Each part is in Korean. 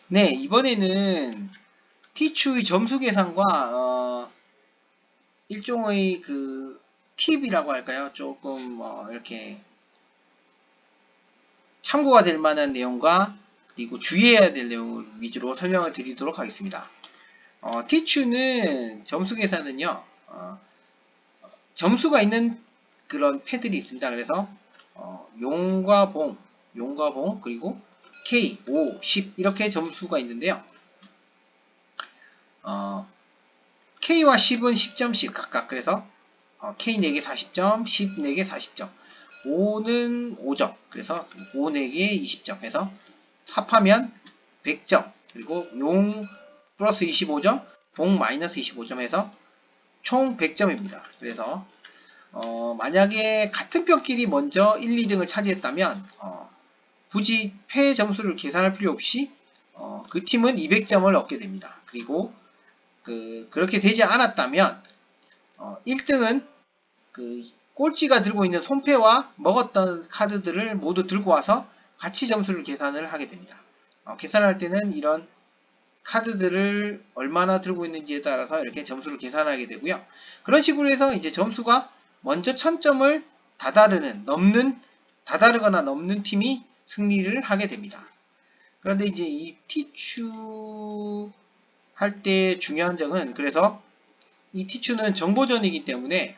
네, 이번에는 티추의 점수 계산과 일종의 그 팁이라고 할까요? 조금 이렇게 참고가 될 만한 내용과 그리고 주의해야 될 내용을 위주로 설명을 드리도록 하겠습니다. 티추는 점수 계산은요. 점수가 있는 그런 패들이 있습니다. 그래서 용과 봉 그리고 K, 5, 10 이렇게 점수가 있는데요. 어, K와 10은 10점씩 각각. 그래서 K 4개 40점, 10 4개 40점, 5는 5점. 그래서 5 4개 20점 해서 합하면 100점. 그리고 용 플러스 25점, 봉 마이너스 25점 해서 총 100점입니다. 그래서 만약에 같은 편끼리 먼저 1, 2등을 차지했다면 굳이 패 점수를 계산할 필요 없이 그 팀은 200점을 얻게 됩니다. 그리고 그렇게 되지 않았다면 1등은 그 꼴찌가 들고 있는 손패와 먹었던 카드들을 모두 들고 와서 같이 점수를 계산을 하게 됩니다. 계산할 때는 이런 카드들을 얼마나 들고 있는지에 따라서 이렇게 점수를 계산하게 되고요. 그런 식으로 해서 이제 점수가 먼저 1000점을 다다르거나 넘는 팀이 승리를 하게 됩니다. 그런데 이제 이 티추 할 때 중요한 점은 그래서 이 티추는 정보전이기 때문에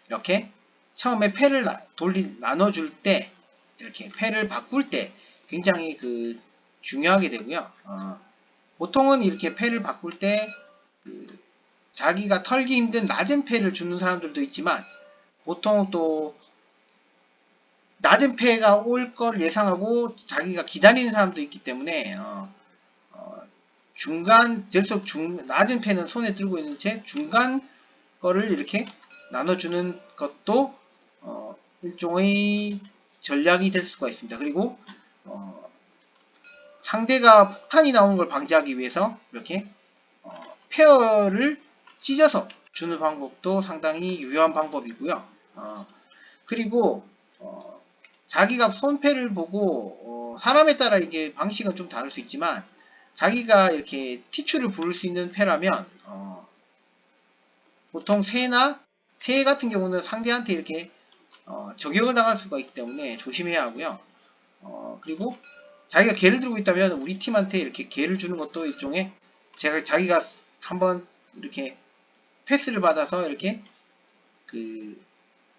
이렇게 처음에 패를 나눠줄 때 이렇게 패를 바꿀 때 굉장히 중요하게 되고요. 보통은 이렇게 패를 바꿀 때 자기가 털기 힘든 낮은 패를 주는 사람들도 있지만 보통 또 낮은 패가 올 걸 예상하고 자기가 기다리는 사람도 있기 때문에 낮은 패는 손에 들고 있는 채 중간 거를 이렇게 나눠주는 것도 일종의 전략이 될 수가 있습니다. 그리고 상대가 폭탄이 나오는 걸 방지하기 위해서 이렇게 페어를 찢어서 주는 방법도 상당히 유효한 방법이고요. 그리고 자기가 손패를 보고 사람에 따라 이게 방식은 좀 다를 수 있지만 자기가 이렇게 티추를 부를 수 있는 패라면 보통 새 같은 경우는 상대한테 이렇게 저격을 당할 수가 있기 때문에 조심해야 하고요. 그리고 자기가 개를 들고 있다면 우리 팀한테 이렇게 개를 주는 것도 일종의 자기가 한번 이렇게 패스를 받아서 이렇게 그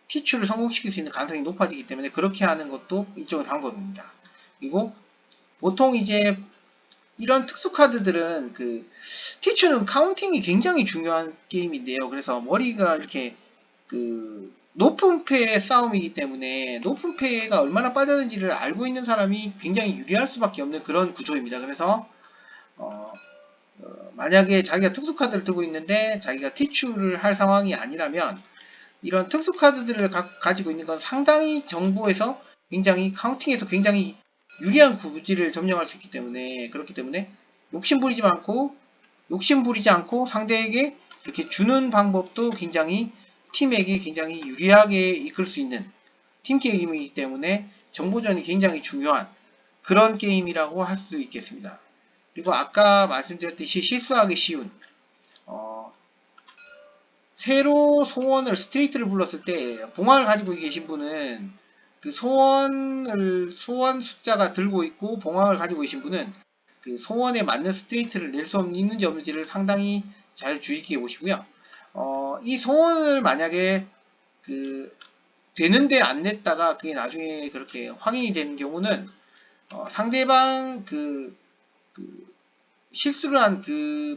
티추를 성공시킬 수 있는 가능성이 높아지기 때문에 그렇게 하는 것도 일종의 방법입니다. 그리고 보통 이제 이런 특수 카드들은 티추는 카운팅이 굉장히 중요한 게임인데요. 그래서 머리가 이렇게 높은 패의 싸움이기 때문에 높은 패가 얼마나 빠졌는지를 알고 있는 사람이 굉장히 유리할 수밖에 없는 그런 구조입니다. 그래서 만약에 자기가 특수 카드를 들고 있는데 자기가 티추를 할 상황이 아니라면 이런 특수 카드들을 가지고 있는 건 상당히 정보에서 굉장히 카운팅에서 굉장히 유리한 구질을 점령할 수 있기 때문에 그렇기 때문에 욕심부리지 않고 상대에게 이렇게 주는 방법도 팀에게 굉장히 유리하게 이끌 수 있는 팀 게임이기 때문에 정보전이 굉장히 중요한 그런 게임이라고 할 수 있겠습니다. 그리고 아까 말씀드렸듯이 실수하기 쉬운 새로 스트레이트를 불렀을 때 봉황을 가지고 계신 분은 소원 숫자가 들고 있고 봉황을 가지고 계신 분은 소원에 맞는 스트레이트를 낼 수 있는지 없는지를 상당히 잘 주의 깊게 보시고요. 이 소원을 만약에 되는데 안 냈다가 그게 나중에 그렇게 확인이 되는 경우는 상대방 실수를 한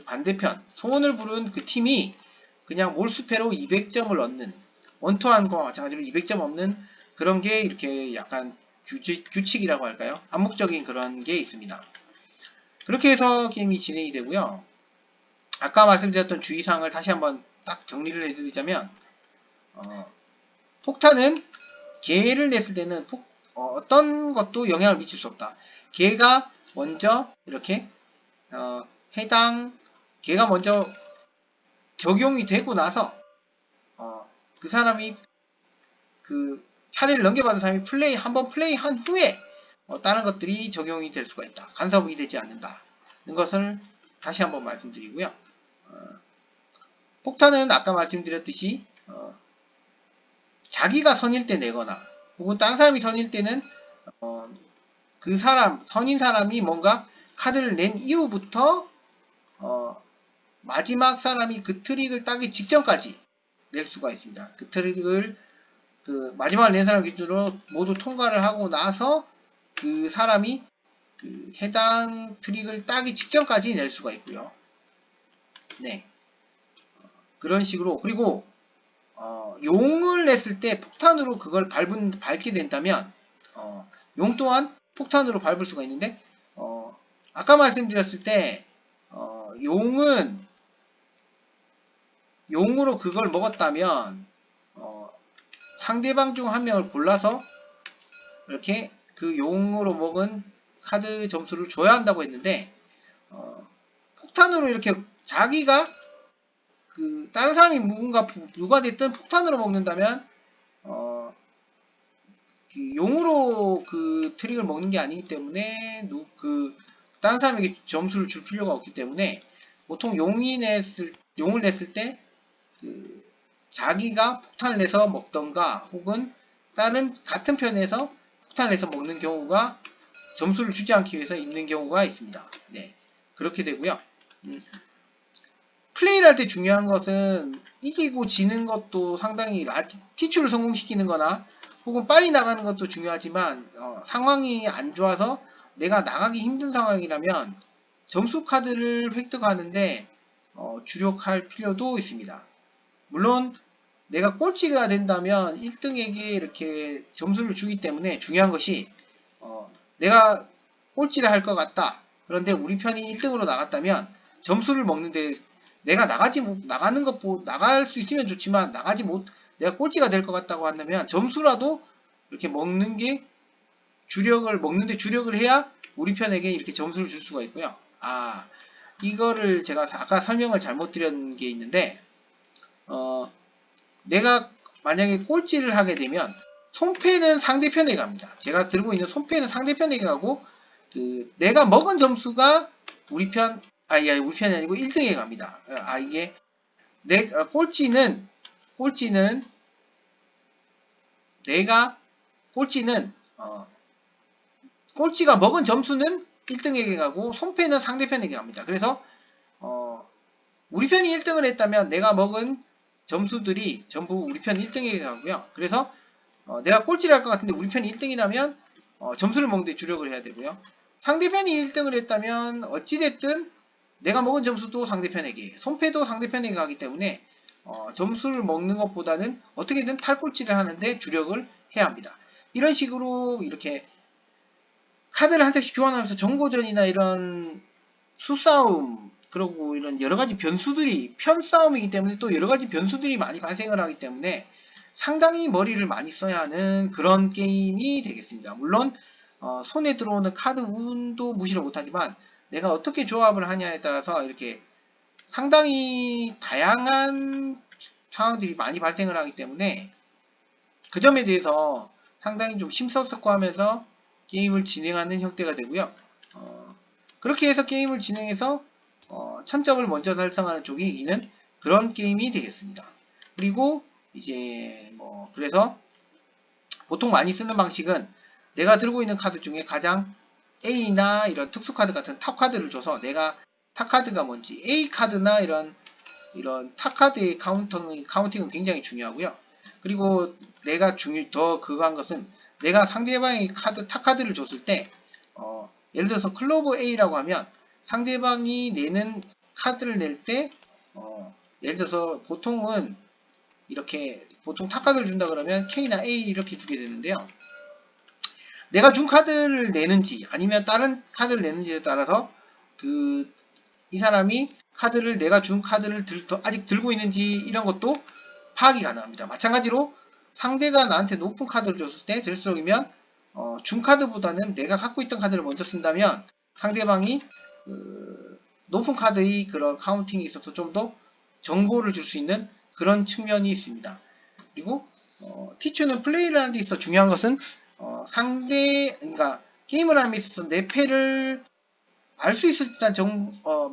반대편 소원을 부른 그 팀이 그냥 몰수패로 200점을 얻는 원투한 거와 마찬가지로 200점 얻는 그런 게 이렇게 약간 규칙이라고 할까요? 암묵적인 그런 게 있습니다. 그렇게 해서 게임이 진행이 되고요. 아까 말씀드렸던 주의사항을 다시 한번 딱 정리를 해드리자면 폭탄은 개를 냈을 때는 어떤 것도 영향을 미칠 수 없다. 개가 먼저 이렇게 개가 먼저 적용이 되고 나서 그 사람이 차례를 넘겨받은 사람이 한번 플레이한 후에 다른 것들이 적용이 될 수가 있다. 간섭이 되지 않는다는 것을 다시 한번 말씀드리고요. 폭탄은 아까 말씀드렸듯이 자기가 선일 때 내거나 혹은 다른 사람이 선일 때는 그 사람, 선인 사람이 뭔가 카드를 낸 이후부터 마지막 사람이 그 트릭을 따기 직전까지 낼 수가 있습니다. 그 트릭을 마지막을 낸 사람 기준으로 모두 통과를 하고 나서 그 사람이 그 해당 트릭을 따기 직전까지 낼 수가 있고요. 네. 그런 식으로. 그리고 용을 냈을 때 폭탄으로 그걸 밟게 된다면 용 또한 폭탄으로 밟을 수가 있는데 아까 말씀드렸을 때 용으로 그걸 먹었다면 상대방 중 한 명을 골라서 이렇게 그 용으로 먹은 카드 점수를 줘야 한다고 했는데 폭탄으로 이렇게 자기가 다른 사람이 누가 됐든 폭탄으로 먹는다면 용으로 그 트릭을 먹는 게 아니기 때문에 다른 사람에게 점수를 줄 필요가 없기 때문에 보통 용을 냈을 때 자기가 폭탄을 내서 먹던가 혹은 다른 같은 편에서 폭탄을 내서 먹는 경우가 점수를 주지 않기 위해서 있는 경우가 있습니다. 네, 그렇게 되고요. 플레이를 할 때 중요한 것은 이기고 지는 것도 상당히 티추를 성공시키는 거나 혹은 빨리 나가는 것도 중요하지만 상황이 안 좋아서 내가 나가기 힘든 상황이라면 점수 카드를 획득하는데 주력할 필요도 있습니다. 물론 내가 꼴찌가 된다면 1등에게 이렇게 점수를 주기 때문에 중요한 것이 내가 꼴찌를 할 것 같다. 그런데 우리 편이 1등으로 나갔다면 점수를 먹는데 내가 나갈 수 있으면 좋지만 내가 꼴찌가 될 것 같다고 한다면 점수라도 이렇게 먹는데 주력을 해야 우리 편에게 이렇게 점수를 줄 수가 있고요. 이거를 제가 아까 설명을 잘못 드린 게 있는데, 내가 만약에 꼴찌를 하게 되면 손패는 상대편에게 갑니다. 제가 들고 있는 손패는 상대편에게 가고 내가 먹은 점수가 우리 편이 아니고 1등에 갑니다. 이게 꼴찌는 꼴찌가 먹은 점수는 1등에게 가고 손패는 상대편에게 갑니다. 그래서 우리 편이 1등을 했다면 내가 먹은 점수들이 전부 우리 편 1등에게 가고요. 그래서 내가 꼴찌를 할 것 같은데 우리 편이 1등이라면 점수를 먹는데 주력을 해야 되고요. 상대편이 1등을 했다면 어찌됐든 내가 먹은 점수도 상대편에게, 손패도 상대편에게 가기 때문에 점수를 먹는 것보다는 어떻게든 탈꼴찌를 하는데 주력을 해야 합니다. 이런 식으로 이렇게 카드를 한 장씩 교환하면서 정보전이나 이런 수싸움, 그리고 이런 여러가지 변수들이 편싸움이기 때문에 또 여러가지 변수들이 많이 발생을 하기 때문에 상당히 머리를 많이 써야 하는 그런 게임이 되겠습니다. 물론 손에 들어오는 카드 운도 무시를 못하지만 내가 어떻게 조합을 하냐에 따라서 이렇게 상당히 다양한 상황들이 많이 발생을 하기 때문에 그 점에 대해서 상당히 좀 심사숙고 하면서 게임을 진행하는 형태가 되고요. 그렇게 해서 게임을 진행해서 1000점을 먼저 달성하는 쪽이 이기는 그런 게임이 되겠습니다. 그리고 이제 그래서 보통 많이 쓰는 방식은 내가 들고 있는 카드 중에 가장 A나 이런 특수카드 같은 탑 카드를 줘서 내가 탑 카드가 뭔지, A 카드나 이런 탑 카드의 카운팅은 굉장히 중요하고요. 그리고 내가 더 그거 한 것은 내가 상대방의 탑 카드를 줬을 때 예를 들어서 클로버 A라고 하면 상대방이 내는 카드를 낼 때 예를 들어서 보통 탑 카드를 준다 그러면 K나 A 이렇게 주게 되는데요. 내가 준 카드를 내는지 아니면 다른 카드를 내는지에 따라서 이 사람이 내가 준 카드를 아직 들고 있는지 이런 것도 파악이 가능합니다. 마찬가지로 상대가 나한테 높은 카드를 줬을 때 될수록이면 준 카드보다는 내가 갖고 있던 카드를 먼저 쓴다면 상대방이 높은 카드의 그런 카운팅에 있어서 좀 더 정보를 줄 수 있는 그런 측면이 있습니다. 그리고 티추는 플레이를 하는 데 있어 중요한 것은 그러니까 게임을 함에 있어서 내 패를 알 수 있을 때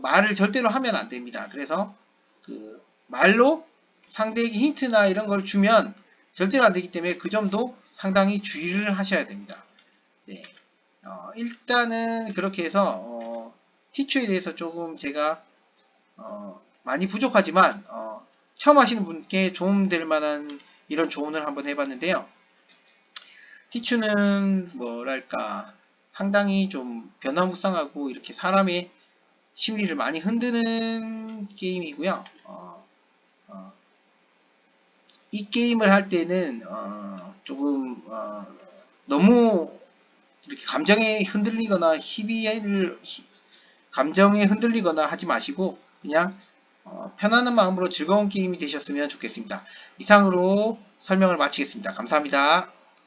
말을 절대로 하면 안 됩니다. 그래서 그 말로 상대에게 힌트나 이런 걸 주면 절대로 안 되기 때문에 그 점도 상당히 주의를 하셔야 됩니다. 네. 일단은 그렇게 해서 티추에 대해서 조금 제가 많이 부족하지만 처음 하시는 분께 도움될 만한 이런 조언을 한번 해봤는데요. 티추는 뭐랄까 상당히 좀 변화무쌍하고 이렇게 사람의 심리를 많이 흔드는 게임이고요. 이 게임을 할 때는 조금 너무 이렇게 감정에 흔들리거나 하지 마시고 그냥 편안한 마음으로 즐거운 게임이 되셨으면 좋겠습니다. 이상으로 설명을 마치겠습니다. 감사합니다.